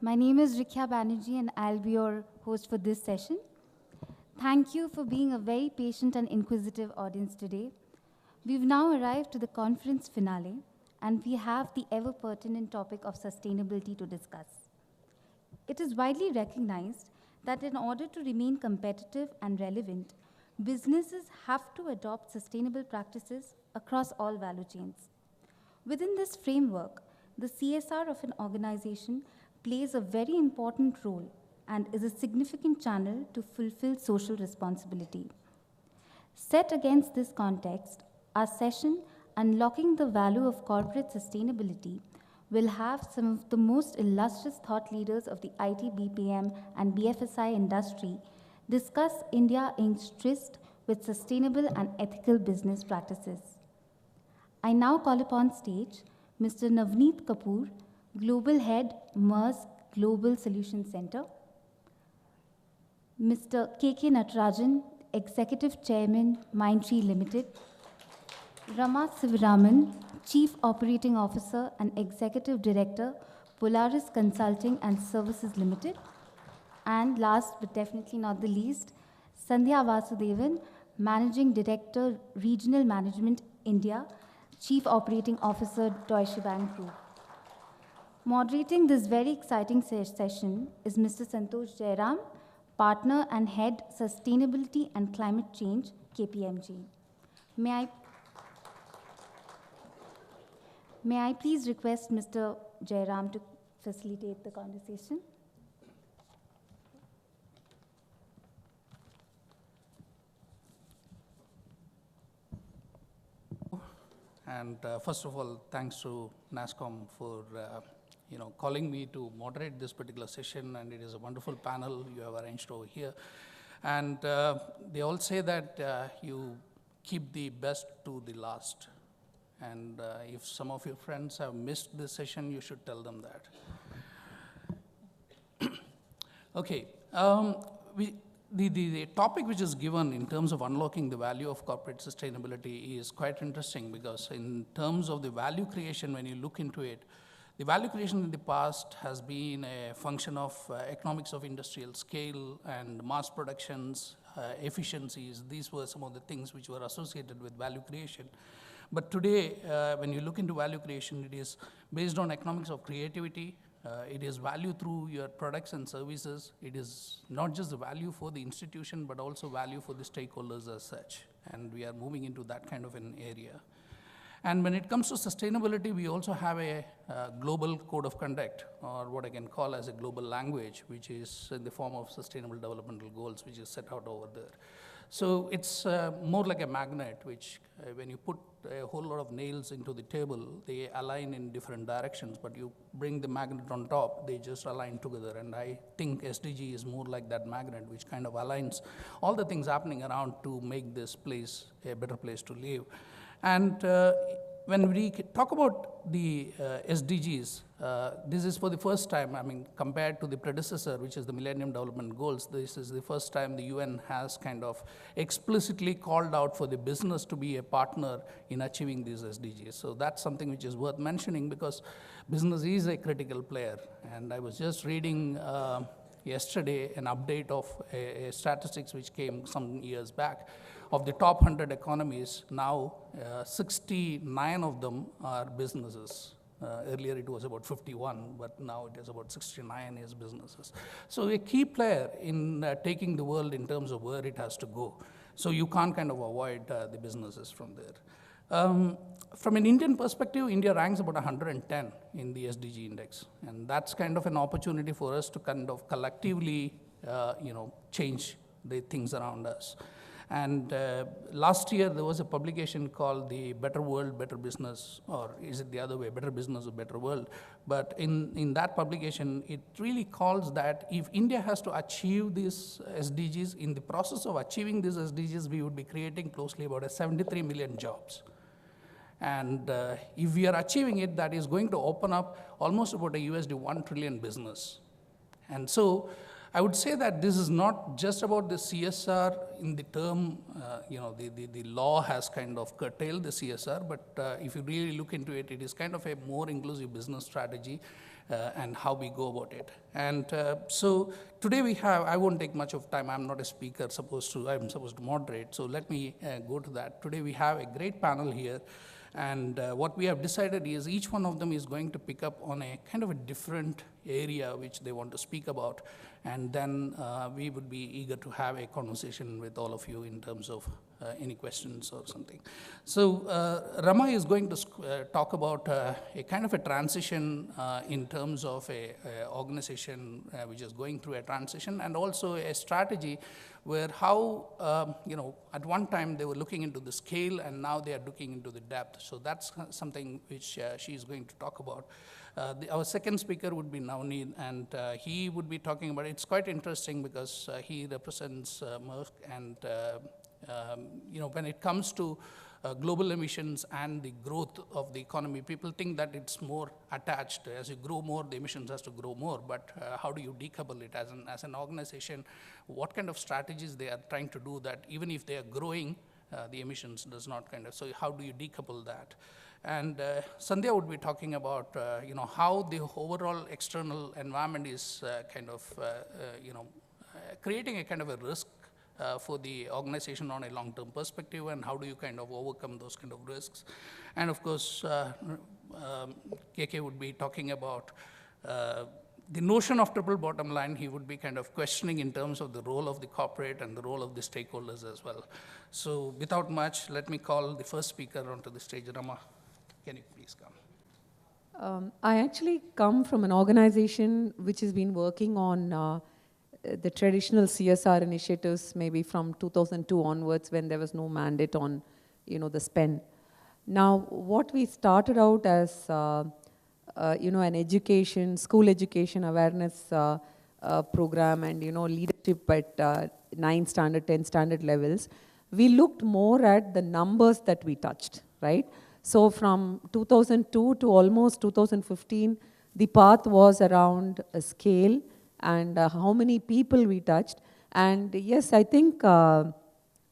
My name is Rikya Banerjee and I'll be your host for this session. Thank you for being a very patient and inquisitive audience today. We've now arrived to the conference finale and we have the ever pertinent topic of sustainability to discuss. It is widely recognized that in order to remain competitive and relevant, businesses have to adopt sustainable practices across all value chains. Within this framework, the CSR of an organization plays a very important role and is a significant channel to fulfill social responsibility. Set against this context, our session, Unlocking the Value of Corporate Sustainability, will have some of the most illustrious thought leaders of the IT, BPM, and BFSI industry discuss India Inc.'s tryst with sustainable and ethical business practices. I now call upon stage Mr. Navneet Kapoor, Global Head, Maersk Global Solutions Center, Mr. KK Natarajan, Executive Chairman, Mindtree Limited, Rama Sivaraman, Chief Operating Officer and Executive Director, Polaris Consulting and Services Limited, and last but definitely not the least, Sandhya Vasudevan, Managing Director, Regional Management, India, Chief Operating Officer, Deutsche Bank Group. Moderating this very exciting session is Mr. Santhosh Jayaram, Partner and Head, Sustainability and Climate Change, KPMG. May I please request Mr. Jayaram to facilitate the conversation? And first of all, thanks to Nasscom for calling me to moderate this particular session, and it is a wonderful panel you have arranged over here. And they all say that you keep the best to the last. And if some of your friends have missed this session, you should tell them that. Okay, the topic which is given in terms of unlocking the value of corporate sustainability is quite interesting, because in terms of the value creation, when you look into it, the value creation in the past has been a function of economics of industrial scale and mass productions, efficiencies. These were some of the things which were associated with value creation. But today, when you look into value creation, it is based on economics of creativity. It is value through your products and services. It is not just the value for the institution, but also value for the stakeholders as such. And we are moving into that kind of an area. And when it comes to sustainability, we also have a global code of conduct, or what I can call as a global language, which is in the form of sustainable developmental goals, which is set out over there. So it's more like a magnet, which when you put a whole lot of nails into the table, they align in different directions, but you bring the magnet on top, they just align together. And I think SDG is more like that magnet, which kind of aligns all the things happening around to make this place a better place to live. And when we talk about the SDGs, this is for the first time, I mean, compared to the predecessor, which is the Millennium Development Goals, this is the first time the UN has kind of explicitly called out for the business to be a partner in achieving these SDGs. So that's something which is worth mentioning, because business is a critical player. And I was just reading yesterday an update of a statistics which came some years back. Of the top 100 economies, now 69 of them are businesses. Earlier it was about 51, but now it is about 69 is businesses. So a key player in taking the world in terms of where it has to go. So you can't kind of avoid the businesses from there. From an Indian perspective, India ranks about 110 in the SDG index. And that's kind of an opportunity for us to kind of collectively change the things around us. And last year, there was a publication called the Better World, Better Business, or is it the other way, Better Business or Better World? But in that publication, it really calls that if India has to achieve these SDGs, in the process of achieving these SDGs, we would be creating closely about 73 million jobs. And if we are achieving it, that is going to open up almost about a $1 trillion business. And so I would say that this is not just about the CSR in the term, the law has kind of curtailed the CSR, but if you really look into it, it is kind of a more inclusive business strategy. and how we go about it. And so today we have, I won't take much of time, I'm not a speaker, I'm supposed to moderate, so let me go to that. Today we have a great panel here, and what we have decided is each one of them is going to pick up on a kind of a different area which they want to speak about, and then we would be eager to have a conversation with all of you in terms of any questions or something. So Rama is going to talk about a kind of a transition in terms of a organization which is going through a transition, and also a strategy where how, at one time they were looking into the scale and now they are looking into the depth. So that's something which she is going to talk about. Our second speaker would be Navneet, and he would be talking about, it's quite interesting because he represents Maersk, and when it comes to global emissions and the growth of the economy, people think that it's more attached. As you grow more, the emissions has to grow more, but how do you decouple it as an organization? What kind of strategies they are trying to do that even if they are growing, the emissions does not so how do you decouple that? And Sandhya would be talking about how the overall external environment is creating a kind of a risk for the organization on a long-term perspective, and how do you overcome those kind of risks. And of course, KK would be talking about the notion of triple bottom line. He would be questioning in terms of the role of the corporate and the role of the stakeholders as well. So without much, let me call the first speaker onto the stage. Rama, can you please come? I actually come from an organization which has been working on the traditional CSR initiatives maybe from 2002 onwards, when there was no mandate on, the spend. Now, what we started out as, an education, school education awareness program, and, leadership at 9 standard, 10 standard levels, we looked more at the numbers that we touched, right? So from 2002 to almost 2015, the path was around a scale and how many people we touched. And yes, I think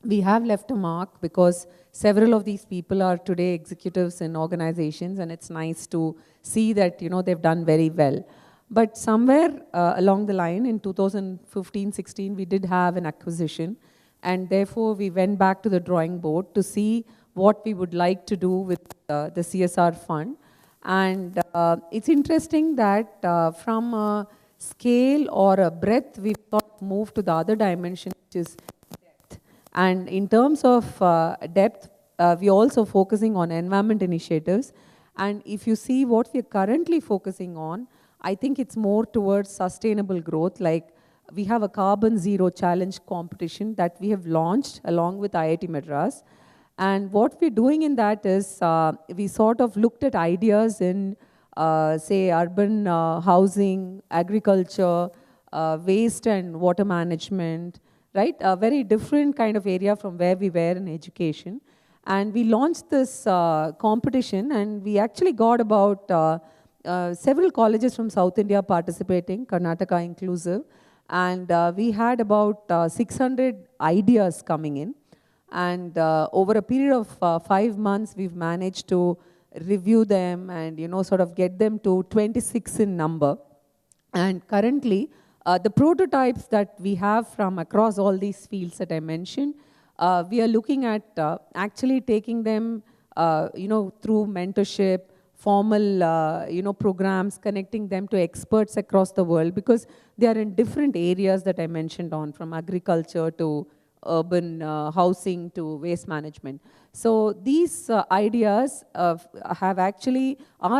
we have left a mark, because several of these people are today executives in organizations, and it's nice to see that, they've done very well. But somewhere along the line in 2015-16, we did have an acquisition, and therefore we went back to the drawing board to see what we would like to do with the CSR fund. And it's interesting that from a scale or a breadth, we've moved to the other dimension, which is depth. And in terms of depth, we're also focusing on environment initiatives. And if you see what we're currently focusing on, I think it's more towards sustainable growth. Like, we have a carbon zero challenge competition that we have launched along with IIT Madras. And what we're doing in that is, we sort of looked at ideas in, say, urban housing, agriculture, waste and water management, right? A very different kind of area from where we were in education. And we launched this competition, and we actually got about several colleges from South India participating, Karnataka inclusive. And we had about 600 ideas coming in. And over a period of 5 months, we've managed to review them and, sort of get them to 26 in number. And currently, the prototypes that we have from across all these fields that I mentioned, we are looking at actually taking them, through mentorship, formal, programs, connecting them to experts across the world, because they are in different areas that I mentioned on, from agriculture to urban housing to waste management. So these ideas are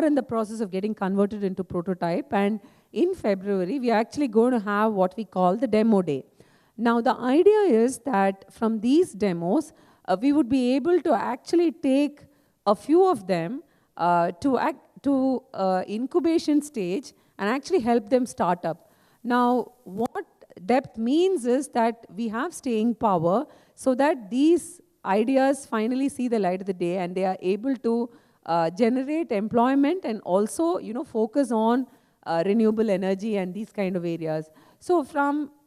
in the process of getting converted into prototype, and in February we are actually going to have what we call the demo day. Now the idea is that from these demos we would be able to actually take a few of them to incubation stage and actually help them start up. Now what depth means is that we have staying power, so that these ideas finally see the light of the day and they are able to generate employment and also, focus on renewable energy and these kind of areas. So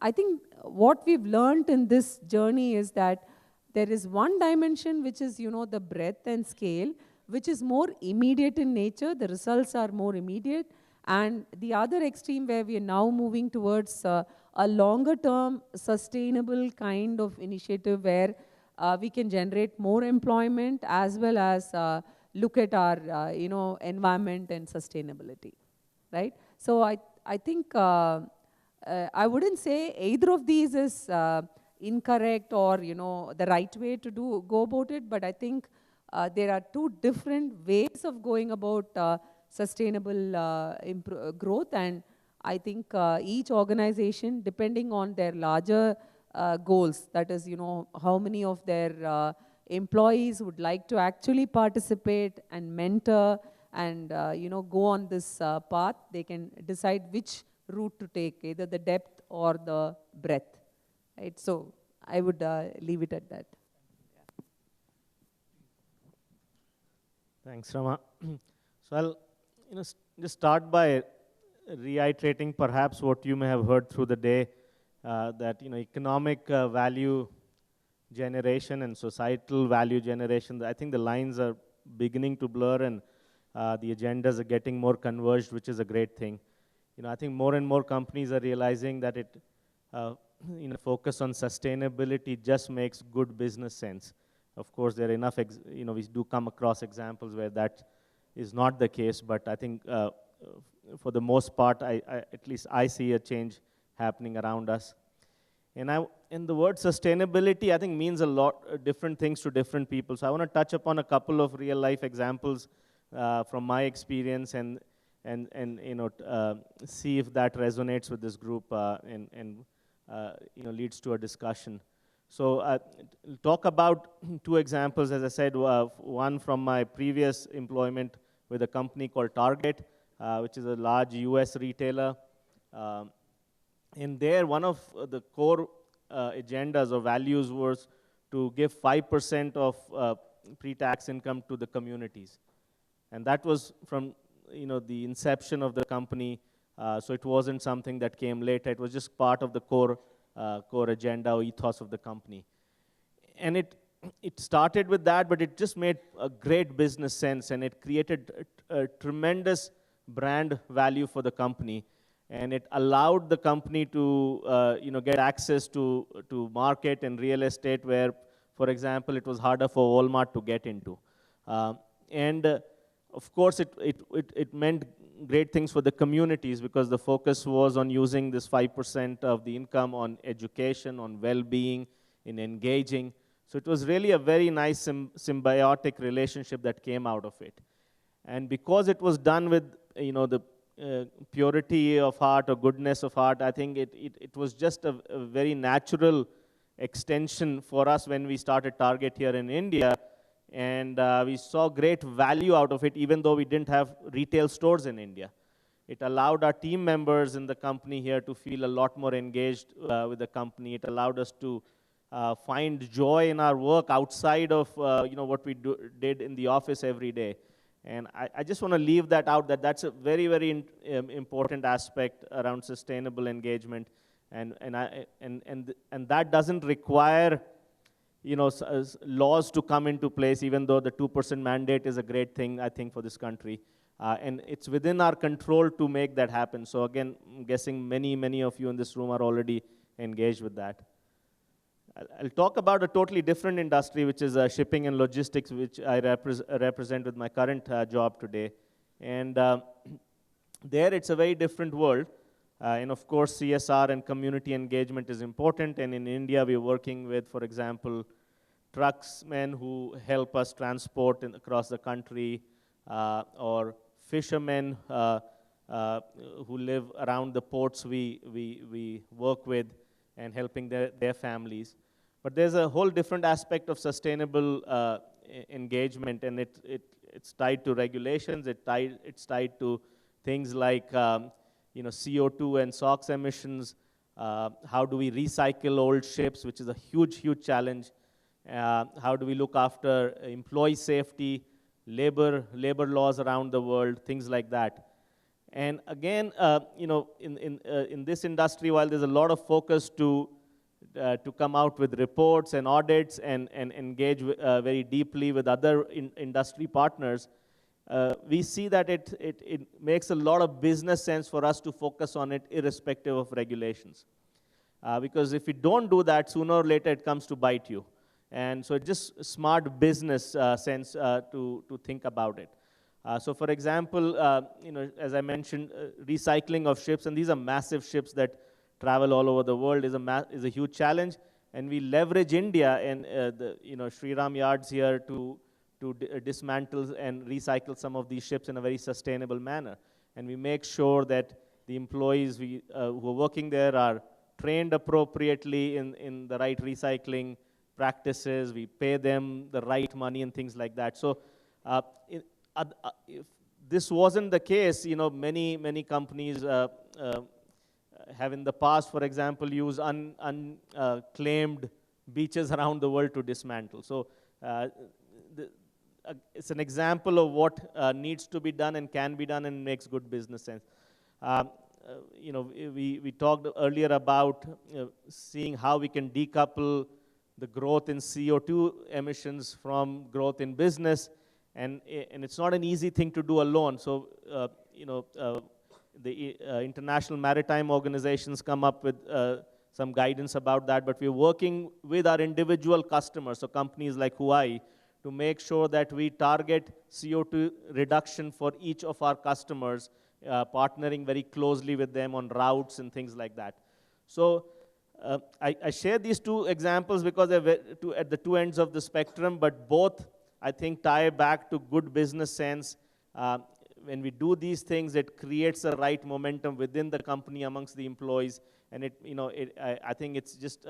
I think what we've learned in this journey is that there is one dimension which is, the breadth and scale, which is more immediate in nature. The results are more immediate. And the other extreme where we are now moving towards a longer term sustainable kind of initiative where we can generate more employment as well as look at our environment and sustainability, right? So I think I wouldn't say either of these is incorrect or the right way to go about it, but I think there are two different ways of going about sustainable growth, and I think each organization, depending on their larger goals, that is, how many of their employees would like to actually participate and mentor and go on this path, they can decide which route to take, either the depth or the breadth, right? So I would leave it at that. Thanks, Rama. So I'll just start by reiterating perhaps what you may have heard through the day, that economic value generation and societal value generation, I think the lines are beginning to blur, and the agendas are getting more converged, which is a great thing. I think more and more companies are realizing that it focus on sustainability just makes good business sense. Of course, there are enough, we do come across examples where that is not the case, but I think for the most part, at least I see a change happening around us. And the word sustainability, I think, means a lot different things to different people. So I want to touch upon a couple of real life examples from my experience and see if that resonates with this group and leads to a discussion. So talk about two examples, as I said, one from my previous employment with a company called Target, which is a large US retailer. And there, one of the core agendas or values was to give 5% of pre-tax income to the communities. And that was from the inception of the company, so it wasn't something that came later. It was just part of the core agenda or ethos of the company. And it started with that, but it just made a great business sense, and it created a tremendous brand value for the company. And it allowed the company to get access to market and real estate where, for example, it was harder for Walmart to get into. Of course, it meant great things for the communities because the focus was on using this 5% of the income on education, on well-being, in engaging. So it was really a very nice symbiotic relationship that came out of it. And because it was done with the purity of heart or goodness of heart, I think it was just a very natural extension for us when we started Target here in India. And we saw great value out of it, even though we didn't have retail stores in India. It allowed our team members in the company here to feel a lot more engaged with the company. It allowed us to find joy in our work outside of what we did in the office every day. And I just want to leave that out, that's a very, very important aspect around sustainable engagement. And that doesn't require laws to come into place, even though the 2% mandate is a great thing, I think, for this country. And it's within our control to make that happen. So again, I'm guessing many of you in this room are already engaged with that. I'll talk about a totally different industry, which is shipping and logistics, which I represent with my current job today. And there, it's a very different world. And of course, CSR and community engagement is important. And in India, we're working with, for example, trucksmen who help us transport across the country, or fishermen who live around the ports we work with and helping their families. But there's a whole different aspect of sustainable engagement, and it's tied to regulations. It's tied to things like CO2 and SOx emissions. How do we recycle old ships, which is a huge challenge. How do we look after employee safety, labor laws around the world, things like that. And again, in this industry, while there's a lot of focus to come out with reports and audits and engage very deeply with other industry partners, we see that it makes a lot of business sense for us to focus on it irrespective of regulations. Because if we don't do that, sooner or later it comes to bite you. And so it's just smart business sense to think about it. So for example, as I mentioned, recycling of ships, and these are massive ships that travel all over the world, is a huge challenge. And we leverage India and the Shriram yards here to dismantle and recycle some of these ships in a very sustainable manner. And we make sure that the employees who are working there are trained appropriately in the right recycling practices. We pay them the right money and things like that. So if this wasn't the case, many companies have in the past, for example, used unclaimed beaches around the world to dismantle. So it's an example of what needs to be done and can be done and makes good business sense. We talked earlier about seeing how we can decouple the growth in CO2 emissions from growth in business, and it's not an easy thing to do alone. So, the international maritime organizations come up with some guidance about that, but we're working with our individual customers, so companies like Huawei, to make sure that we target CO2 reduction for each of our customers, partnering very closely with them on routes and things like that. So I share these two examples because they're at the two ends of the spectrum, but both, I think, tie back to good business sense. When we do these things, it creates a right momentum within the company amongst the employees, and I think it's just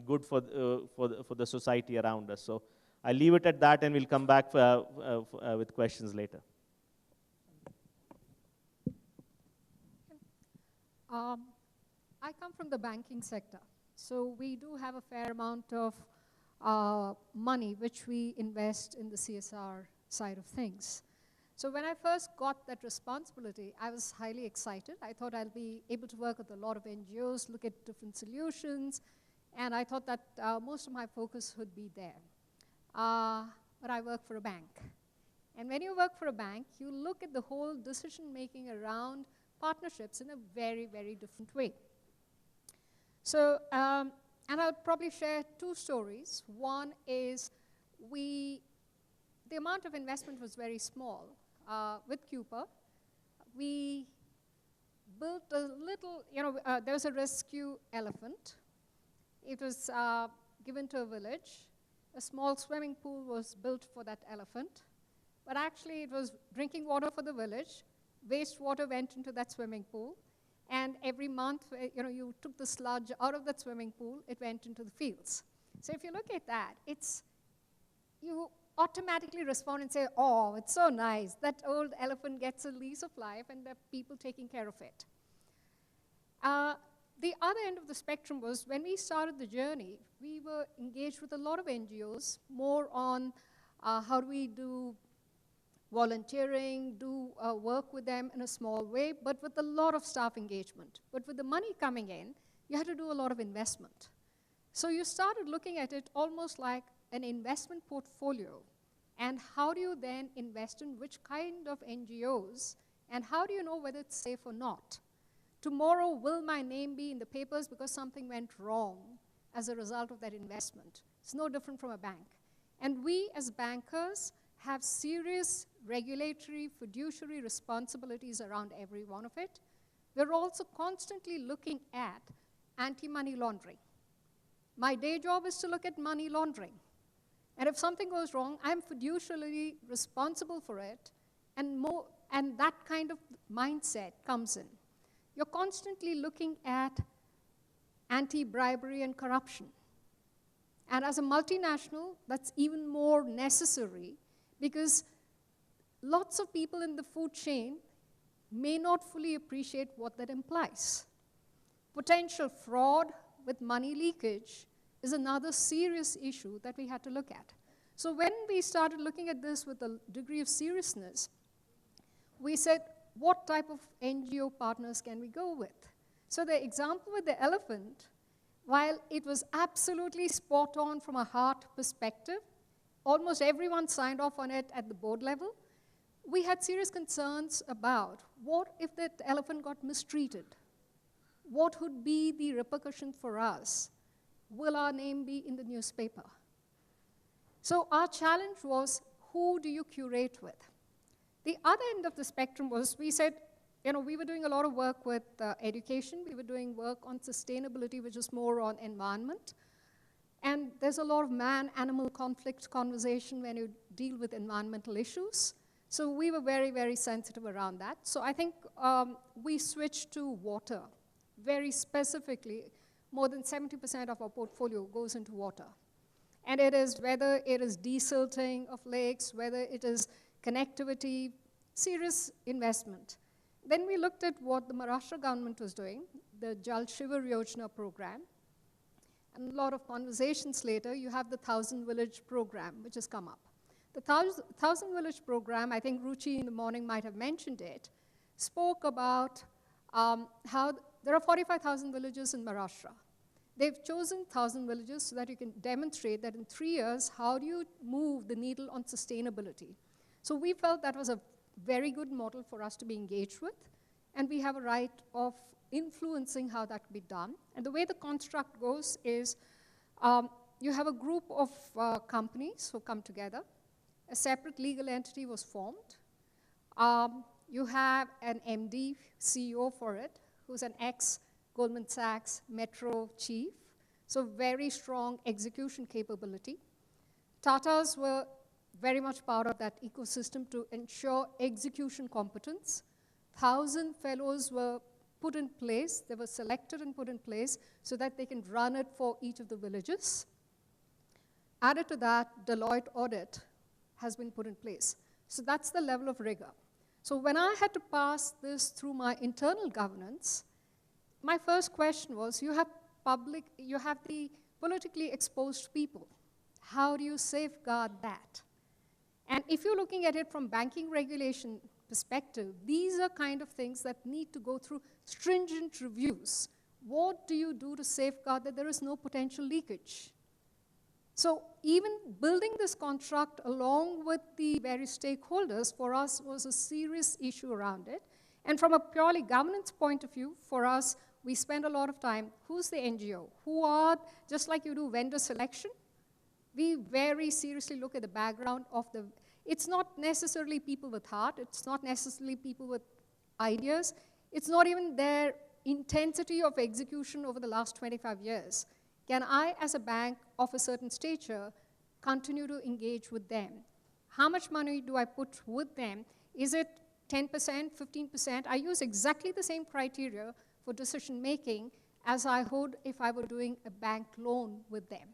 good for the society around us. So I leave it at that, and we'll come back with questions later. I come from the banking sector, so we do have a fair amount of money which we invest in the CSR side of things. So when I first got that responsibility, I was highly excited. I thought I'll be able to work with a lot of NGOs, look at different solutions, and I thought that most of my focus would be there. But I work for a bank. And when you work for a bank, you look at the whole decision-making around partnerships in a very, very different way. So, and I'll probably share two stories. One is the amount of investment was very small. With Kapoor, we built a little, there was a rescue elephant. It was given to a village. A small swimming pool was built for that elephant. But actually, it was drinking water for the village. Wastewater went into that swimming pool. And every month, you took the sludge out of that swimming pool, it went into the fields. So if you look at that, you automatically respond and say, oh, it's so nice. That old elephant gets a lease of life, and there are people taking care of it. The other end of the spectrum was when we started the journey, we were engaged with a lot of NGOs, more on how do we do volunteering, do work with them in a small way, but with a lot of staff engagement. But with the money coming in, you had to do a lot of investment. So you started looking at it almost like an investment portfolio. And how do you then invest in which kind of NGOs, and how do you know whether it's safe or not? Tomorrow, will my name be in the papers because something went wrong as a result of that investment? It's no different from a bank. And we as bankers have serious regulatory, fiduciary responsibilities around every one of it. We're also constantly looking at anti-money laundering. My day job is to look at money laundering. And if something goes wrong, I'm fiduciarily responsible for it, and that kind of mindset comes in. You're constantly looking at anti-bribery and corruption. And as a multinational, that's even more necessary because lots of people in the food chain may not fully appreciate what that implies. Potential fraud with money leakage is another serious issue that we had to look at. So when we started looking at this with a degree of seriousness, we said, what type of NGO partners can we go with? So the example with the elephant, while it was absolutely spot on from a heart perspective, almost everyone signed off on it at the board level, we had serious concerns about what if that elephant got mistreated? What would be the repercussion for us? Will our name be in the newspaper? So our challenge was, who do you curate with? The other end of the spectrum was, we said, we were doing a lot of work with education. We were doing work on sustainability, which is more on environment. And there's a lot of man-animal conflict conversation when you deal with environmental issues. So we were very, very sensitive around that. So I think we switched to water. Very specifically, more than 70% of our portfolio goes into water. And it is, whether it is desilting of lakes, whether it is connectivity, serious investment. Then we looked at what the Maharashtra government was doing, the Jal Shivar Yojana program. And a lot of conversations later, you have the 1,000 Village program, which has come up. The 1,000 Village program, I think Ruchi in the morning might have mentioned it, spoke about how there are 45,000 villages in Maharashtra. They've chosen 1,000 villages so that you can demonstrate that in 3 years, how do you move the needle on sustainability? So we felt that was a very good model for us to be engaged with, and we have a right of influencing how that could be done. And the way the construct goes is you have a group of companies who come together. A separate legal entity was formed. You have an MD, CEO for it, who's an ex-Goldman Sachs Metro chief, so very strong execution capability. Tatas were very much part of that ecosystem to ensure execution competence. 1,000 fellows were put in place. They were selected and put in place so that they can run it for each of the villages. Added to that, Deloitte audit has been put in place. So that's the level of rigor. So when I had to pass this through my internal governance, my first question was, you have the politically exposed people. How do you safeguard that? And if you're looking at it from banking regulation perspective, these are kind of things that need to go through stringent reviews. What do you do to safeguard that there is no potential leakage? So even building this construct along with the various stakeholders for us was a serious issue around it. And from a purely governance point of view, for us, we spend a lot of time, who's the NGO? Who are, just like you do vendor selection, we very seriously look at the background of the, it's not necessarily people with heart, it's not necessarily people with ideas, it's not even their intensity of execution over the last 25 years. Can I, as a bank of a certain stature, continue to engage with them? How much money do I put with them? Is it 10%, 15%? I use exactly the same criteria for decision making as I would if I were doing a bank loan with them.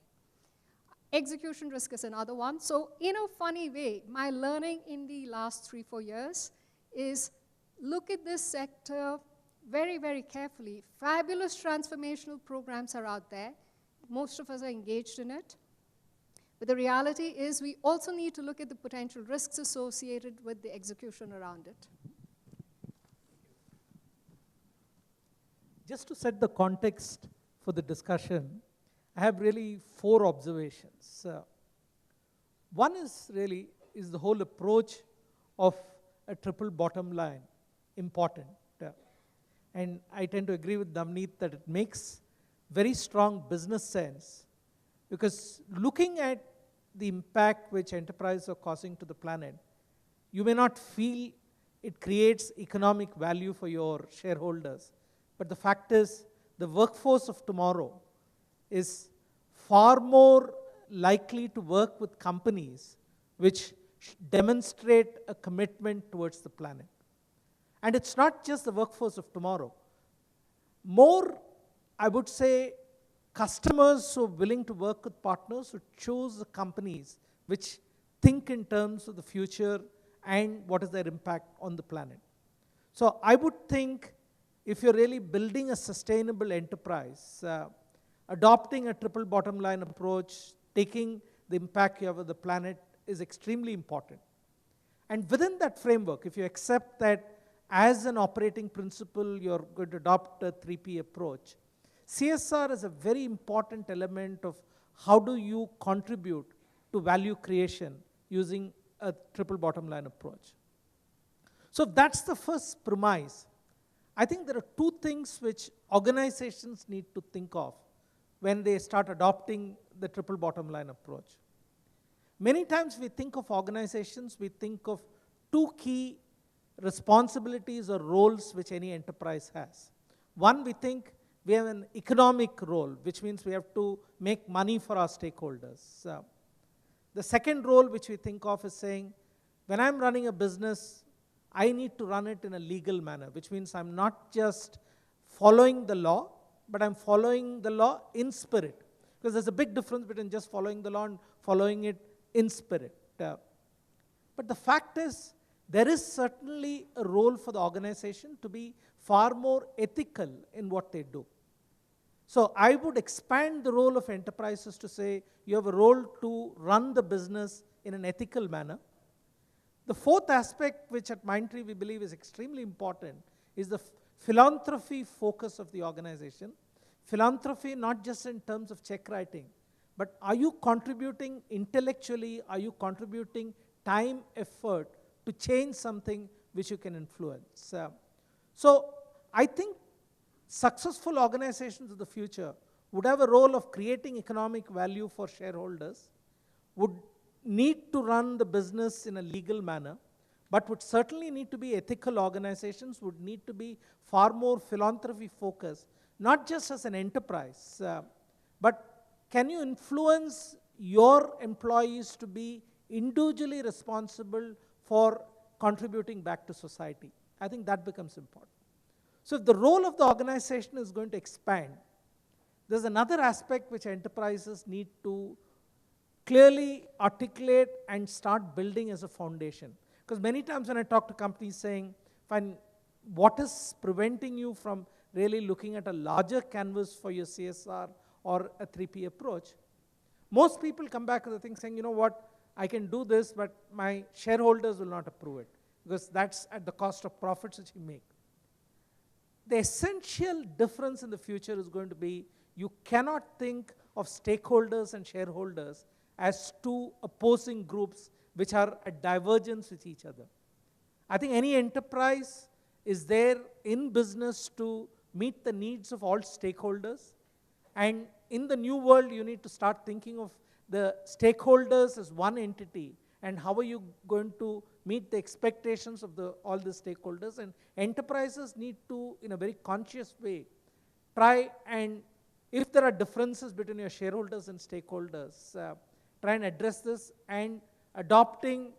Execution risk is another one. So in a funny way, my learning in the last 3-4 years is look at this sector very, very carefully. Fabulous transformational programs are out there. Most of us are engaged in it. But the reality is we also need to look at the potential risks associated with the execution around it. Just to set the context for the discussion, I have really 4 observations. One is the whole approach of a triple bottom line important. And I tend to agree with Navneet that it makes very strong business sense, because looking at the impact which enterprises are causing to the planet, you may not feel it creates economic value for your shareholders. But the fact is, the workforce of tomorrow is far more likely to work with companies which demonstrate a commitment towards the planet. And it's not just the workforce of tomorrow. More, I would say, customers who are willing to work with partners who choose the companies which think in terms of the future and what is their impact on the planet. So I would think if you're really building a sustainable enterprise, adopting a triple bottom line approach, taking the impact you have of the planet is extremely important. And within that framework, if you accept that as an operating principle, you're going to adopt a 3P approach, CSR is a very important element of how do you contribute to value creation using a triple bottom line approach. So if that's the first premise, I think there are two things which organizations need to think of when they start adopting the triple bottom line approach. Many times we think of organizations, we think of two key responsibilities or roles which any enterprise has. One, we think we have an economic role, which means we have to make money for our stakeholders. The second role which we think of is saying, when I'm running a business, I need to run it in a legal manner, which means I'm not just following the law, but I'm following the law in spirit. Because there's a big difference between just following the law and following it in spirit. But the fact is, there is certainly a role for the organization to be far more ethical in what they do. So I would expand the role of enterprises to say, you have a role to run the business in an ethical manner. The fourth aspect, which at Mindtree we believe is extremely important, is the philanthropy focus of the organization. Philanthropy not just in terms of check writing, but are you contributing intellectually, are you contributing time, effort to change something which you can influence? So I think successful organizations of the future would have a role of creating economic value for shareholders, would need to run the business in a legal manner, but would certainly need to be ethical organizations, would need to be far more philanthropy focused, not just as an enterprise, but can you influence your employees to be individually responsible for contributing back to society? I think that becomes important. So if the role of the organization is going to expand, there's another aspect which enterprises need to clearly articulate and start building as a foundation. Because many times when I talk to companies saying, fine, what is preventing you from really looking at a larger canvas for your CSR or a 3P approach? Most people come back to the thing saying, you know what, I can do this, but my shareholders will not approve it, because that's at the cost of profits which you make. The essential difference in the future is going to be, you cannot think of stakeholders and shareholders as two opposing groups which are at divergence with each other. I think any enterprise is there in business to meet the needs of all stakeholders. And in the new world, you need to start thinking of the stakeholders as one entity, and how are you going to meet the expectations of all the stakeholders. And enterprises need to, in a very conscious way, try and, if there are differences between your shareholders and stakeholders, try and address this, and adopting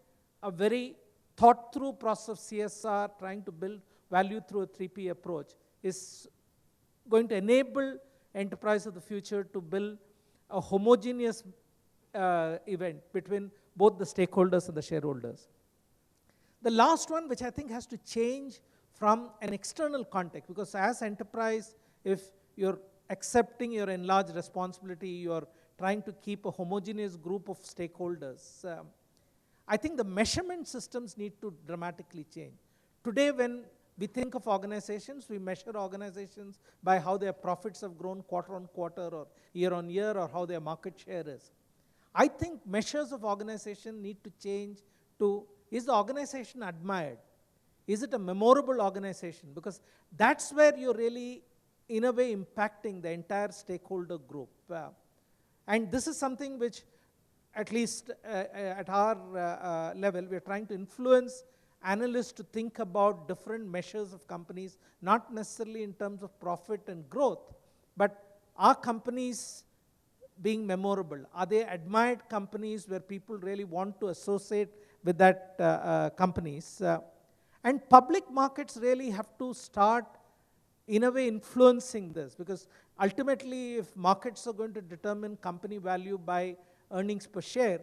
a very thought-through process of CSR, trying to build value through a 3P approach, is going to enable enterprise of the future to build a homogeneous event between both the stakeholders and the shareholders. The last one, which I think has to change from an external context, because as enterprise, if you're accepting your enlarged responsibility, you're trying to keep a homogeneous group of stakeholders, I think the measurement systems need to dramatically change. Today, when we think of organizations, we measure organizations by how their profits have grown quarter on quarter or year on year, or how their market share is. I think measures of organization need to change to, is the organization admired? Is it a memorable organization? Because that's where you're really, in a way, impacting the entire stakeholder group. And this is something which, at least at our level, we're trying to influence analysts to think about different measures of companies, not necessarily in terms of profit and growth, but are companies being memorable? Are they admired companies where people really want to associate with that companies? And public markets really have to start, in a way, influencing this, because ultimately, if markets are going to determine company value by earnings per share,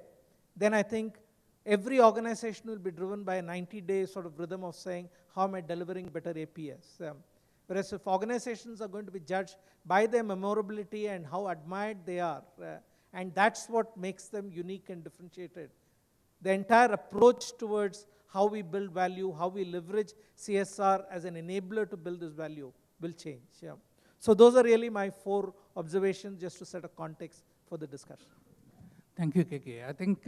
then I think every organization will be driven by a 90-day sort of rhythm of saying, how am I delivering better APS? Whereas if organizations are going to be judged by their memorability and how admired they are, and that's what makes them unique and differentiated, the entire approach towards how we build value, how we leverage CSR as an enabler to build this value will change. So those are really my 4 observations, just to set a context for the discussion. Thank you, KK. I think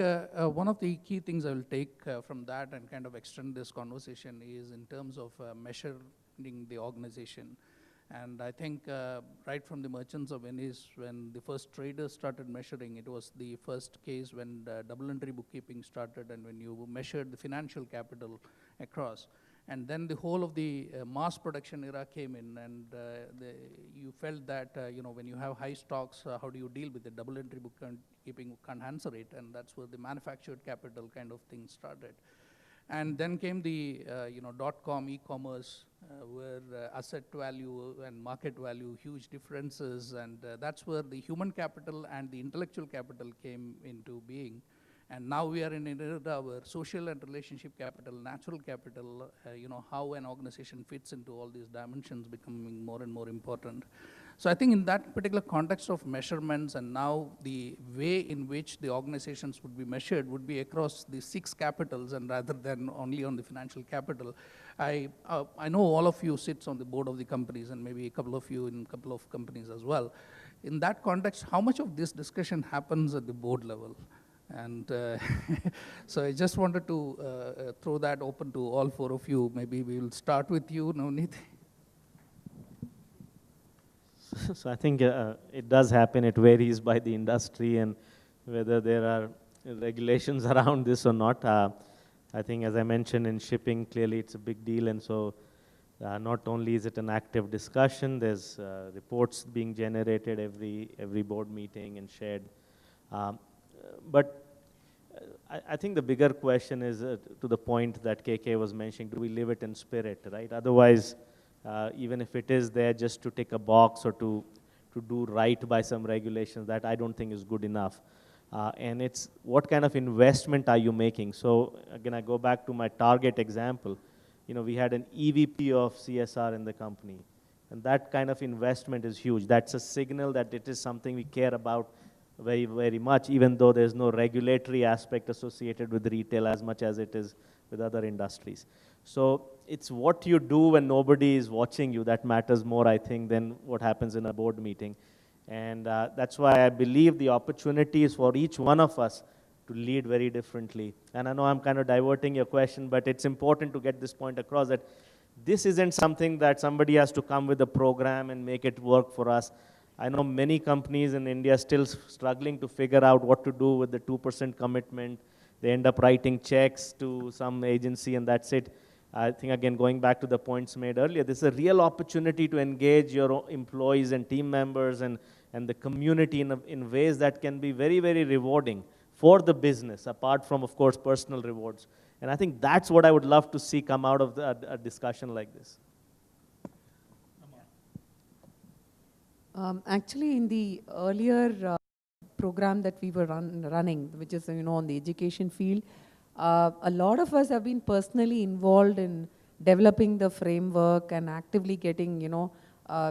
one of the key things I will take from that and kind of extend this conversation is in terms of measuring the organization. And I think right from the Merchants of Venice, when the first traders started measuring, it was the first case when double entry bookkeeping started and when you measured the financial capital across. And then the whole of the mass production era came in, and you felt that when you have high stocks, how do you deal with the double entry bookkeeping? Can't answer it, and that's where the manufactured capital kind of thing started. And then came the .com e-commerce, where asset value and market value, huge differences, and that's where the human capital and the intellectual capital came into being. And now we are in an era where social and relationship capital, natural capital, how an organization fits into all these dimensions becoming more and more important. So I think in that particular context of measurements and now the way in which the organizations would be measured would be across the 6 capitals and rather than only on the financial capital. I know all of you sits on the board of the companies and maybe a couple of you in a couple of companies as well. In that context, how much of this discussion happens at the board level? And so I just wanted to throw that open to all 4 of you. Maybe we will start with you, Navneet. So I think it does happen. It varies by the industry and whether there are regulations around this or not. I think, as I mentioned, in shipping, clearly it's a big deal. And so not only is it an active discussion, there's reports being generated every board meeting and shared. But I think the bigger question is to the point that KK was mentioning, do we live it in spirit, right? Otherwise, even if it is there just to tick a box or to do right by some regulations, that I don't think is good enough. And it's what kind of investment are you making? So again, I go back to my Target example. We had an EVP of CSR in the company. And that kind of investment is huge. That's a signal that it is something we care about very, very much, even though there's no regulatory aspect associated with retail as much as it is with other industries. So it's what you do when nobody is watching you that matters more, I think, than what happens in a board meeting. And that's why I believe the opportunity is for each one of us to lead very differently. And I know I'm kind of diverting your question, but it's important to get this point across that this isn't something that somebody has to come with a program and make it work for us. I know many companies in India still struggling to figure out what to do with the 2% commitment. They end up writing checks to some agency and that's it. I think, again, going back to the points made earlier, this is a real opportunity to engage your employees and team members and the community in ways that can be very, very rewarding for the business, apart from, of course, personal rewards. And I think that's what I would love to see come out of a discussion like this. Actually, in the earlier program that we were running, which is on the education field, a lot of us have been personally involved in developing the framework and actively getting,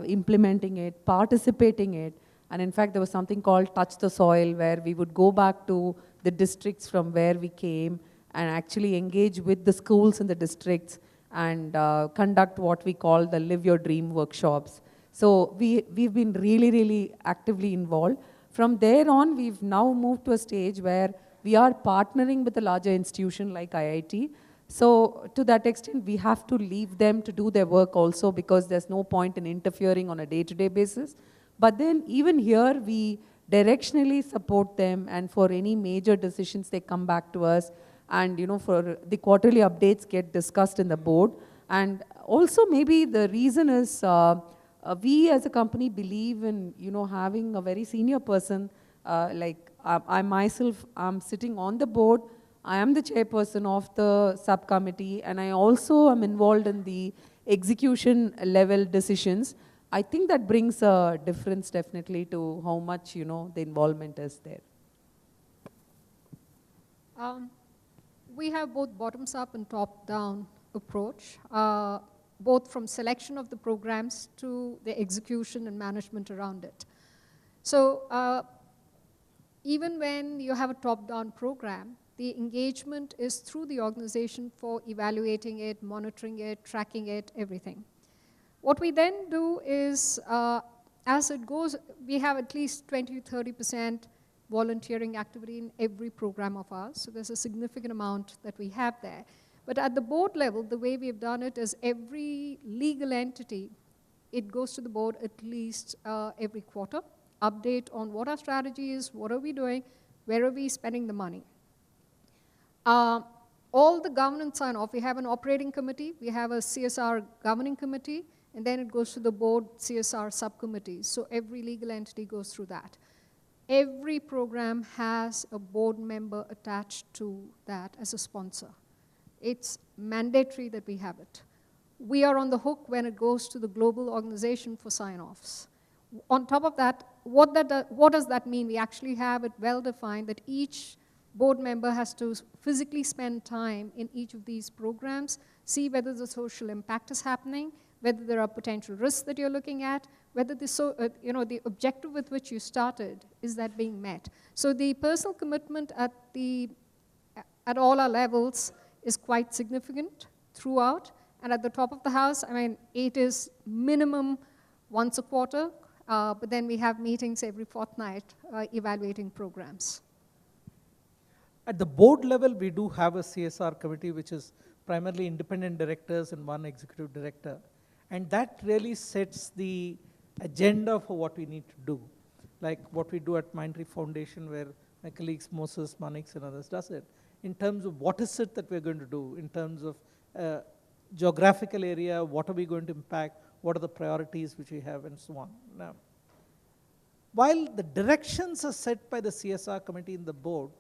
implementing it, participating it. And in fact, there was something called Touch the Soil, where we would go back to the districts from where we came and actually engage with the schools in the districts and conduct what we call the Live Your Dream workshops. So we've been really, really actively involved. From there on, we've now moved to a stage where we are partnering with a larger institution like IIT. So to that extent, we have to leave them to do their work also because there's no point in interfering on a day-to-day basis. But then even here, we directionally support them, and for any major decisions, they come back to us. And for the quarterly updates get discussed in the board. And also maybe the reason is we as a company believe in having a very senior person like I myself am sitting on the board. I am the chairperson of the subcommittee, and I also am involved in the execution level decisions. I think that brings a difference definitely to how much the involvement is there. We have both bottoms up and top down approach, both from selection of the programs to the execution and management around it. So even when you have a top-down program, the engagement is through the organization for evaluating it, monitoring it, tracking it, everything. What we then do is, as it goes, we have at least 20 to 30% volunteering activity in every program of ours. So there's a significant amount that we have there. But at the board level, the way we've done it is every legal entity, it goes to the board at least every quarter, update on what our strategy is, what are we doing, where are we spending the money. All the governance sign-off, we have an operating committee, we have a CSR governing committee, and then it goes to the board CSR subcommittees. So every legal entity goes through that. Every program has a board member attached to that as a sponsor. It's mandatory that we have it. We are on the hook when it goes to the global organization for sign-offs. On top of that, what does that mean? We actually have it well defined that each board member has to physically spend time in each of these programs, see whether the social impact is happening, whether there are potential risks that you're looking at, whether the objective with which you started, is that being met? So the personal commitment at all our levels is quite significant throughout. And at the top of the house, I mean, it is minimum once a quarter, but then we have meetings every fortnight evaluating programs. At the board level, we do have a CSR committee, which is primarily independent directors and one executive director. And that really sets the agenda for what we need to do. Like what we do at Mindtree Foundation, where my colleagues Moses, Manix, and others does it. In terms of what is it that we're going to do, in terms of geographical area, what are we going to impact, what are the priorities which we have, and so on. Now, while the directions are set by the CSR committee in the board,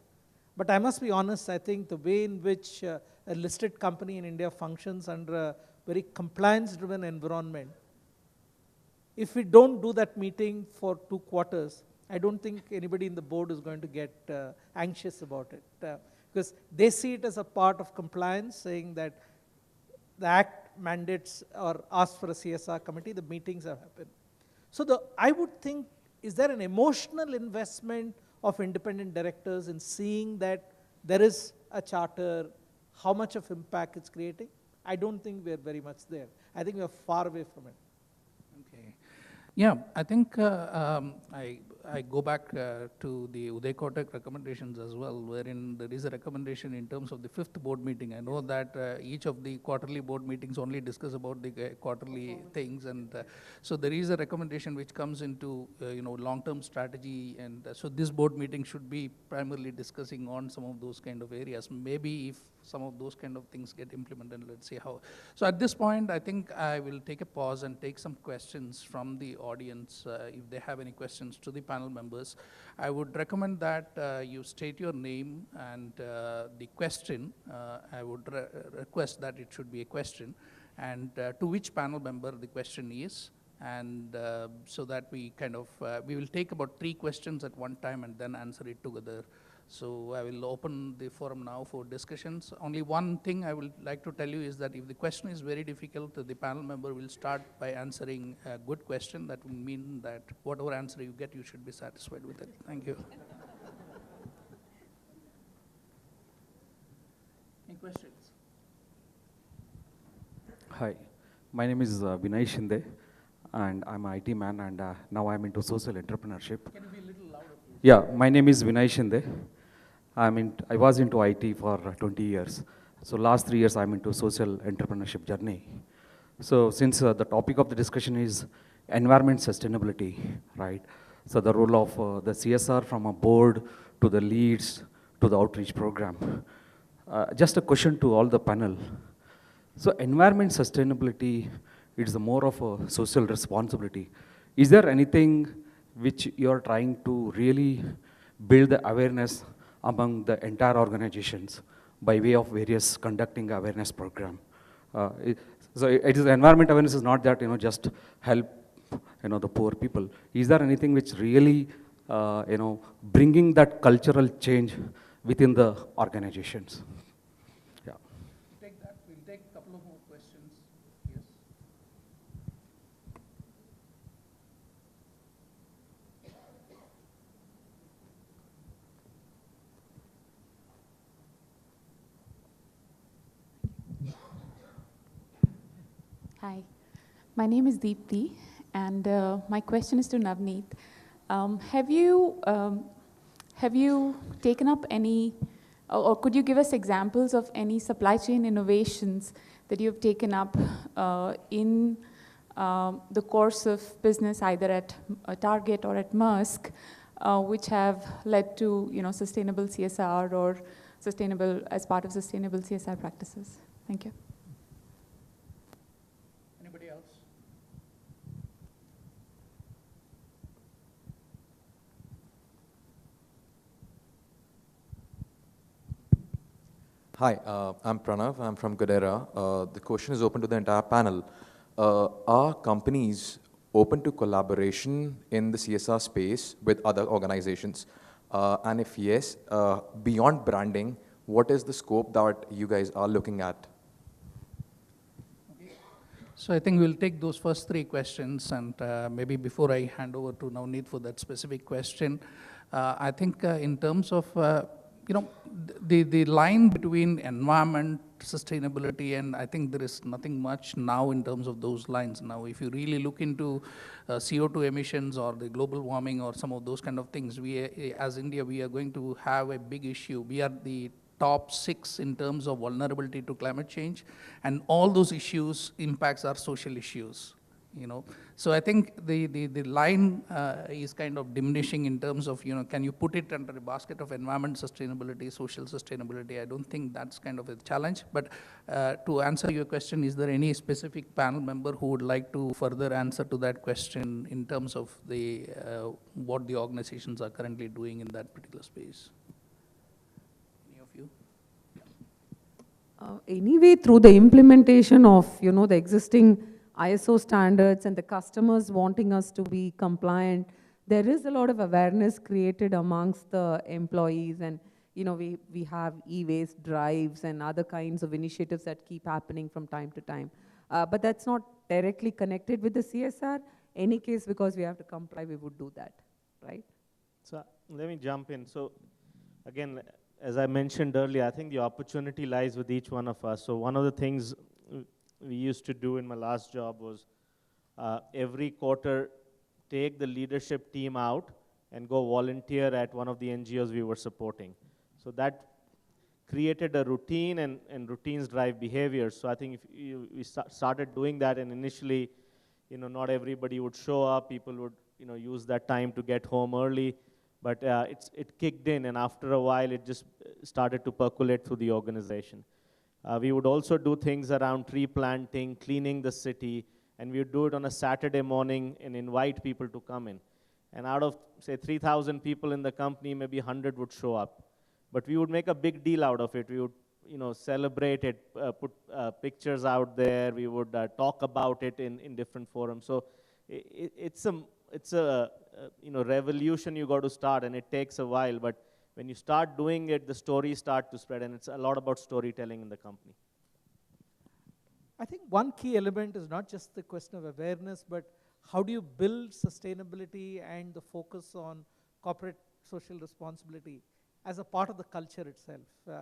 but I must be honest, I think the way in which a listed company in India functions under a very compliance-driven environment, if we don't do that meeting for 2 quarters, I don't think anybody in the board is going to get anxious about it. Because they see it as a part of compliance, saying that the Act mandates or asks for a CSR committee, the meetings have happened. So I would think, is there an emotional investment of independent directors in seeing that there is a charter, how much of impact it's creating? I don't think we're very much there. I think we're far away from it. Okay. Yeah, I think I go back to the Uday Kotak recommendations as well, wherein there is a recommendation in terms of the 5th board meeting. I know that each of the quarterly board meetings only discuss about the quarterly things, and so there is a recommendation which comes into long-term strategy, and so this board meeting should be primarily discussing on some of those kind of areas. Maybe if some of those kind of things get implemented, let's see how. So at this point, I think I will take a pause and take some questions from the audience, if they have any questions to the panel members. I would recommend that you state your name and the question. I would request that it should be a question, and to which panel member the question is, and so that we kind of, we will take about 3 questions at one time and then answer it together. So I will open the forum now for discussions. Only one thing I would like to tell you is that if the question is very difficult, the panel member will start by answering a good question. That will mean that whatever answer you get, you should be satisfied with it. Thank you. Any questions? Hi, my name is Vinay Shinde, and I'm an IT man, and now I'm into social entrepreneurship. Can you be a little louder, please? Yeah, my name is Vinay Shinde. I was into IT for 20 years. So last 3 years, I'm into social entrepreneurship journey. So since the topic of the discussion is environment sustainability, right? So the role of the CSR from a board to the leads to the outreach program. Just a question to all the panel. So environment sustainability, it's more of a social responsibility. Is there anything which you're trying to really build the awareness among the entire organizations by way of various conducting awareness program? So it is environment awareness is not that just help the poor people. Is there anything which really bringing that cultural change within the organizations? Yeah. Take that. We'll take a couple of more questions. Yes. Hi, my name is Deepthi, and my question is to Navneet. have you taken up any, or could you give us examples of any supply chain innovations that you've taken up in the course of business, either at Target or at Maersk, which have led to sustainable CSR or sustainable as part of sustainable CSR practices? Thank you. Anybody else? Hi, I'm Pranav. I'm from Goodera. The question is open to the entire panel. Are companies open to collaboration in the CSR space with other organizations? And if yes, beyond branding, what is the scope that you guys are looking at? So I think we'll take those first three questions, and maybe before I hand over to Navneet for that specific question, I think in terms of the line between environment, sustainability, and I think there is nothing much now in terms of those lines. Now, if you really look into CO2 emissions or the global warming or some of those kind of things, we, as India, we are going to have a big issue. We are the top 6 in terms of vulnerability to climate change, and all those issues impacts our social issues. So I think the line is kind of diminishing in terms of, can you put it under a basket of environment sustainability, social sustainability? I don't think that's kind of a challenge. But to answer your question, is there any specific panel member who would like to further answer to that question in terms of the what the organizations are currently doing in that particular space? Any of you? Anyway, through the implementation of, the existing ISO standards and the customers wanting us to be compliant, there is a lot of awareness created amongst the employees, and we have e-waste drives and other kinds of initiatives that keep happening from time to time. But that's not directly connected with the CSR. Any case, because we have to comply, we would do that, right? So let me jump in. So again, as I mentioned earlier, I think the opportunity lies with each one of us. So one of the things we used to do in my last job was every quarter take the leadership team out and go volunteer at one of the NGOs we were supporting. So that created a routine, and routines drive behavior. So I think if we started doing that, and initially, not everybody would show up. People would, use that time to get home early. But it kicked in, and after a while, it just started to percolate through the organization. We would also do things around tree planting, cleaning the city, and we would do it on a Saturday morning and invite people to come in. And out of, say, 3,000 people in the company, maybe 100 would show up. But we would make a big deal out of it. We would, celebrate it, put pictures out there. We would talk about it in different forums. So it's a revolution you got to start, and it takes a while. But when you start doing it, the stories start to spread, and it's a lot about storytelling in the company. I think one key element is not just the question of awareness, but how do you build sustainability and the focus on corporate social responsibility as a part of the culture itself. In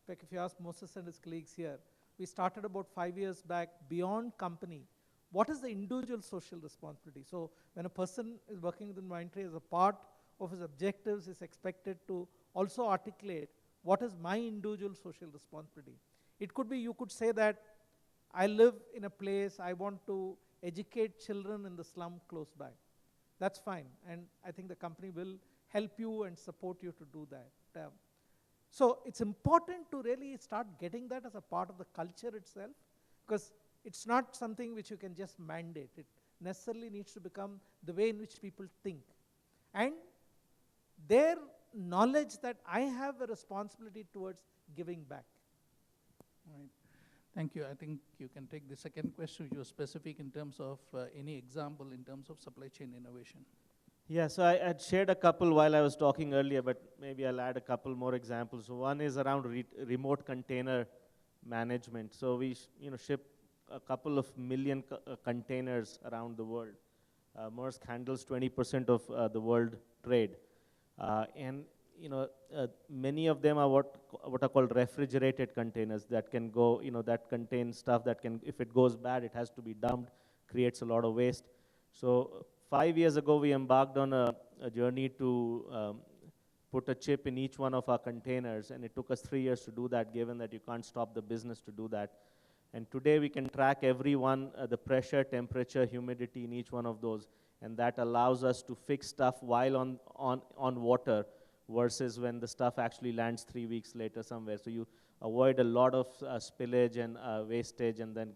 fact, if you ask Moses and his colleagues here, we started about 5 years back beyond company. What is the individual social responsibility? So when a person is working within Mindtree, as a part of his objectives is expected to also articulate what is my individual social responsibility. It could be, you could say that I live in a place, I want to educate children in the slum close by. That's fine, and I think the company will help you and support you to do that. So it's important to really start getting that as a part of the culture itself, because it's not something which you can just mandate. It necessarily needs to become the way in which people think. And their knowledge that I have a responsibility towards giving back. Right. Thank you. I think you can take the second question, which was specific in terms of any example in terms of supply chain innovation. Yeah, so I had shared a couple while I was talking earlier, but maybe I'll add a couple more examples. So one is around remote container management. So we ship a couple of million containers around the world. Maersk handles 20% of the world trade. And many of them are what are called refrigerated containers that can go, that contain stuff that can, if it goes bad, it has to be dumped, creates a lot of waste. So 5 years ago, we embarked on a journey to put a chip in each one of our containers, and it took us 3 years to do that, given that you can't stop the business to do that. And today we can track every one, the pressure, temperature, humidity in each one of those, and that allows us to fix stuff while on water versus when the stuff actually lands 3 weeks later somewhere. So you avoid a lot of spillage and wastage, and then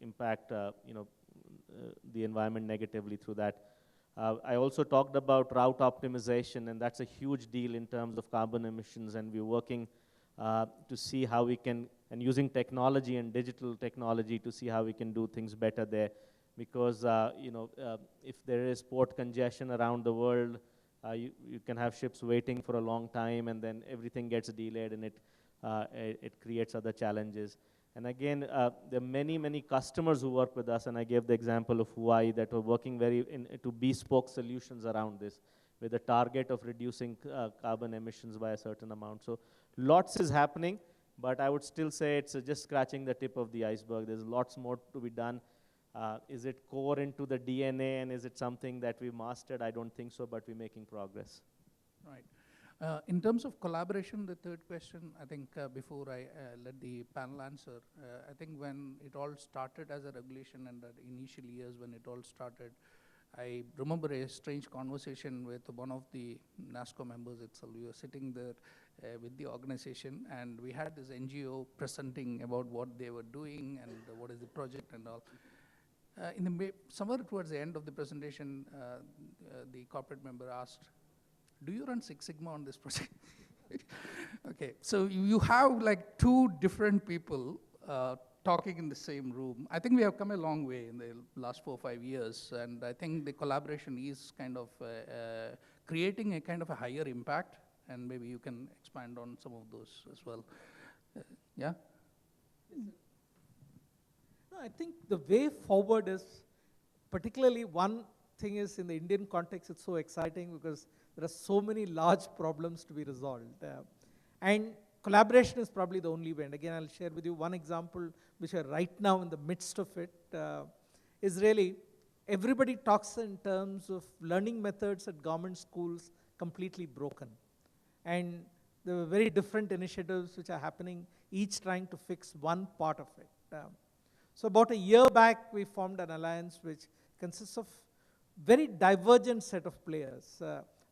impact the environment negatively through that. I also talked about route optimization, and that's a huge deal in terms of carbon emissions, and we're working to see how we can, and using technology and digital technology to see how we can do things better there. Because if there is port congestion around the world, you can have ships waiting for a long time, and then everything gets delayed, and it creates other challenges. And again, there are many customers who work with us, and I gave the example of Hawaii that are working to bespoke solutions around this, with a target of reducing carbon emissions by a certain amount. So lots is happening, but I would still say it's just scratching the tip of the iceberg. There's lots more to be done. Is it core into the DNA, and is it something that we mastered? I don't think so, but we're making progress. Right. In terms of collaboration, the third question, I think before I let the panel answer, I think when it all started as a regulation, and the initial years when it all started, I remember a strange conversation with one of the Nasscom members itself. We were sitting there with the organization, and we had this NGO presenting about what they were doing and what is the project and all. Somewhere towards the end of the presentation, the corporate member asked, "Do you run Six Sigma on this project?" Okay, so you have like two different people talking in the same room. I think we have come a long way in the last 4 or 5 years, and I think the collaboration is kind of creating a kind of a higher impact, and maybe you can expand on some of those as well. Yeah? No, I think the way forward is, particularly one thing is in the Indian context, it's so exciting because there are so many large problems to be resolved. And collaboration is probably the only way. And again, I'll share with you one example, which are right now in the midst of it, is really everybody talks in terms of learning methods at government schools completely broken. And there were very different initiatives which are happening, each trying to fix one part of it. So about a year back, we formed an alliance which consists of very divergent set of players,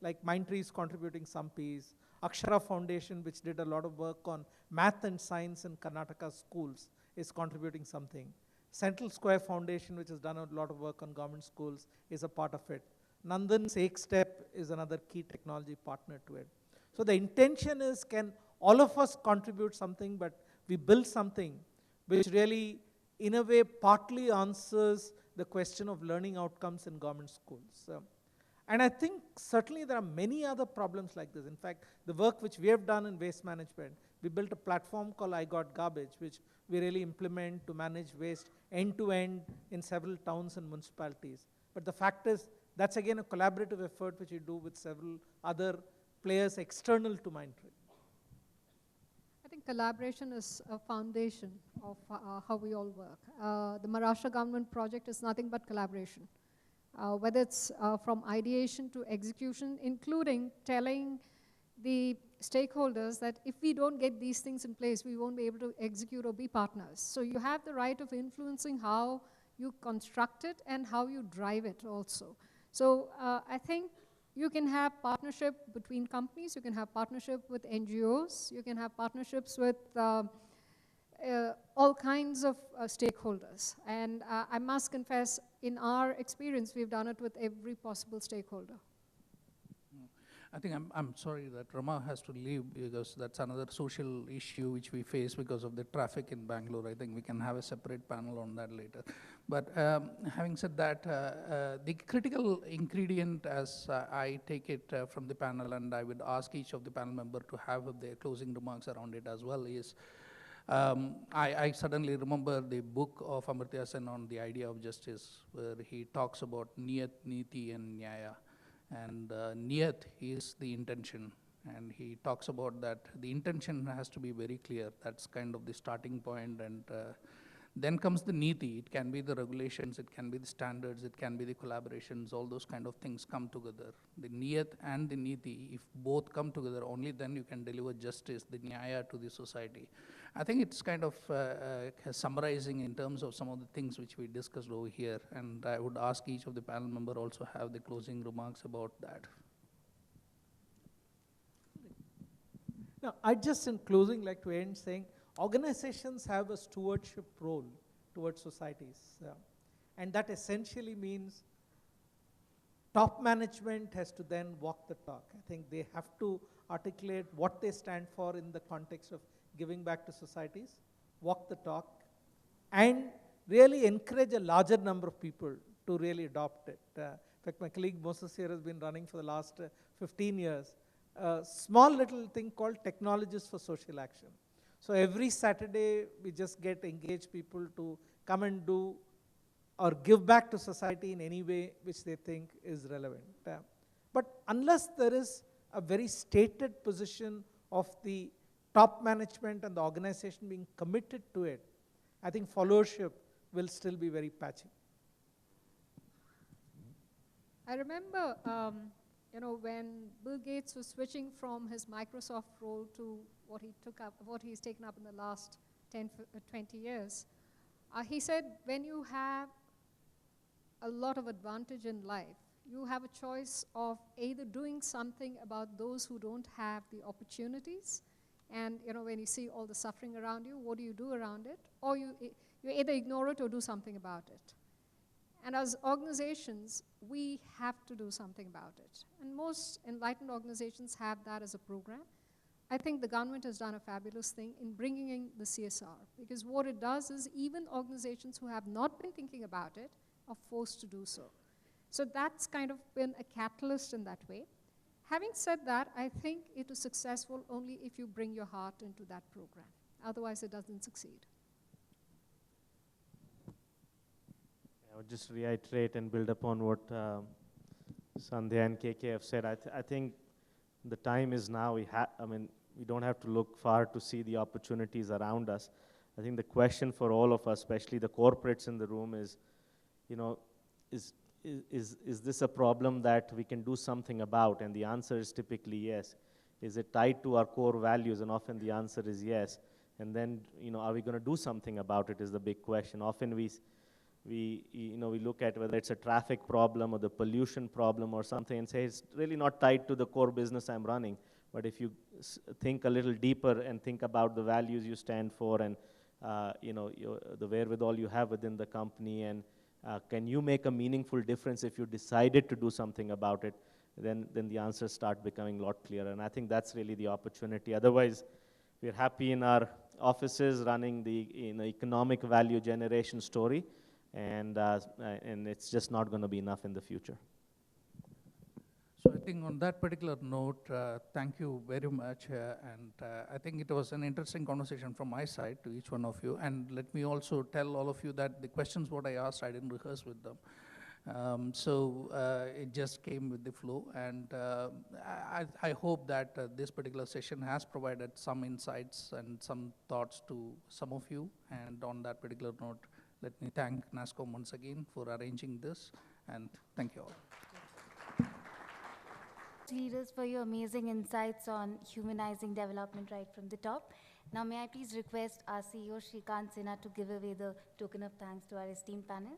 like Mindtree is contributing some piece, Akshara Foundation, which did a lot of work on math and science in Karnataka schools, is contributing something. Central Square Foundation, which has done a lot of work on government schools, is a part of it. Nandan's Step is another key technology partner to it. So the intention is, can all of us contribute something, but we build something which really, in a way, partly answers the question of learning outcomes in government schools. And I think certainly there are many other problems like this. In fact, the work which we have done in waste management, we built a platform called I Got Garbage, which we really implement to manage waste end-to-end in several towns and municipalities. But the fact is, that's again a collaborative effort which we do with several other players external to Mindtree. I think collaboration is a foundation of how we all work. The Marussia government project is nothing but collaboration. Whether it's from ideation to execution, including telling the stakeholders that if we don't get these things in place, we won't be able to execute or be partners. So you have the right of influencing how you construct it and how you drive it also. So I think you can have partnership between companies, you can have partnership with NGOs, you can have partnerships with all kinds of stakeholders. And I must confess, in our experience, we've done it with every possible stakeholder. I think I'm sorry that Rama has to leave because that's another social issue which we face because of the traffic in Bangalore. I think we can have a separate panel on that later. But having said that, the critical ingredient, as I take it from the panel, and I would ask each of the panel member to have their closing remarks around it as well, is I suddenly remember the book of Amartya Sen on the idea of justice, where he talks about niyat, niti, and nyaya. And niyat is the intention, and he talks about that the intention has to be very clear. That's kind of the starting point, and Then comes the niti. It can be the regulations, it can be the standards, it can be the collaborations, all those kind of things come together. The niyat and the niti, if both come together, only then you can deliver justice, the nyaya to the society. I think it's kind of summarizing in terms of some of the things which we discussed over here, and I would ask each of the panel member also have the closing remarks about that. Now, I'd just in closing like to end saying, organizations have a stewardship role towards societies. And that essentially means top management has to then walk the talk. I think they have to articulate what they stand for in the context of giving back to societies, walk the talk, and really encourage a larger number of people to really adopt it. In fact, my colleague Moses here has been running for the last 15 years a small little thing called Technologies for Social Action. So every Saturday, we just get engaged people to come and do or give back to society in any way which they think is relevant. But unless there is a very stated position of the top management and the organization being committed to it, I think followership will still be very patchy. I remember, when Bill Gates was switching from his Microsoft role to what he's taken up in the last 20 years, he said, when you have a lot of advantage in life, you have a choice of either doing something about those who don't have the opportunities, and when you see all the suffering around you, what do you do around it? Or you either ignore it or do something about it. And as organizations, we have to do something about it. And most enlightened organizations have that as a program. I think the government has done a fabulous thing in bringing in the CSR, because what it does is even organizations who have not been thinking about it are forced to do so. So that's kind of been a catalyst in that way. Having said that, I think it is successful only if you bring your heart into that program. Otherwise, it doesn't succeed. I would just reiterate and build upon what Sandhya and KK have said. I think the time is now. We don't have to look far to see the opportunities around us. I think the question for all of us, especially the corporates in the room, is, is this a problem that we can do something about? And the answer is typically yes. Is it tied to our core values? And often the answer is yes. And then, are we going to do something about it is the big question. Often we look at whether it's a traffic problem or the pollution problem or something and say it's really not tied to the core business I'm running. But if you think a little deeper and think about the values you stand for and the wherewithal you have within the company, and can you make a meaningful difference if you decided to do something about it, then the answers start becoming a lot clearer. And I think that's really the opportunity. Otherwise, we're happy in our offices running the economic value generation story, and it's just not going to be enough in the future. So I think on that particular note, thank you very much. And I think it was an interesting conversation from my side to each one of you. And let me also tell all of you that the questions what I asked, I didn't rehearse with them. It just came with the flow. And I hope that this particular session has provided some insights and some thoughts to some of you. And on that particular note, let me thank Nasscom once again for arranging this. And thank you all. Leaders, for your amazing insights on humanizing development right from the top. Now, may I please request our CEO, Shrikant Sinha, to give away the token of thanks to our esteemed panel.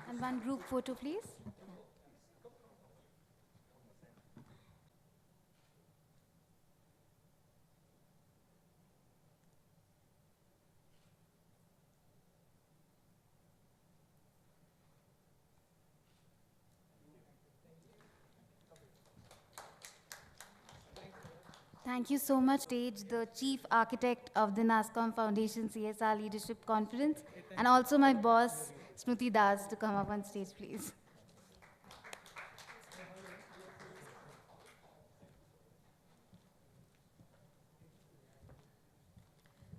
And one group photo, please. Thank you so much, Stage, the Chief Architect of the Nasscom Foundation CSR Leadership Conference, and also my boss, Smruti Das, to come up on stage, please.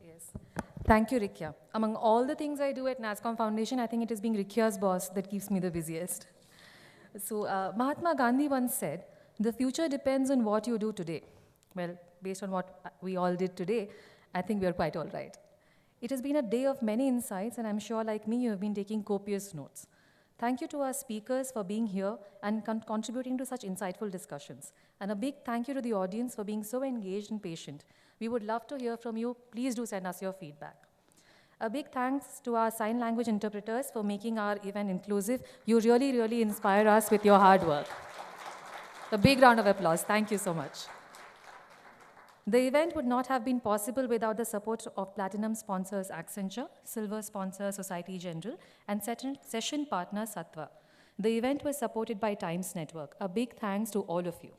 Yes. Thank you, Rikya. Among all the things I do at Nasscom Foundation, I think it is being Rikya's boss that keeps me the busiest. So Mahatma Gandhi once said, "The future depends on what you do today." Well, based on what we all did today, I think we are quite all right. It has been a day of many insights, and I'm sure, like me, you have been taking copious notes. Thank you to our speakers for being here and contributing to such insightful discussions. And a big thank you to the audience for being so engaged and patient. We would love to hear from you. Please do send us your feedback. A big thanks to our sign language interpreters for making our event inclusive. You really, really inspire us with your hard work. A big round of applause. Thank you so much. The event would not have been possible without the support of Platinum sponsors Accenture, Silver sponsor Society General, and session partner Sattva. The event was supported by Times Network. A big thanks to all of you.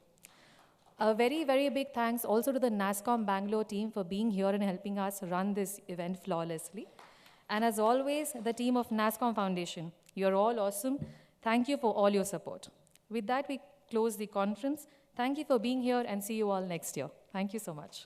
A very, very big thanks also to the Nasscom Bangalore team for being here and helping us run this event flawlessly. And as always, the team of Nasscom Foundation. You're all awesome. Thank you for all your support. With that, we close the conference. Thank you for being here and see you all next year. Thank you so much.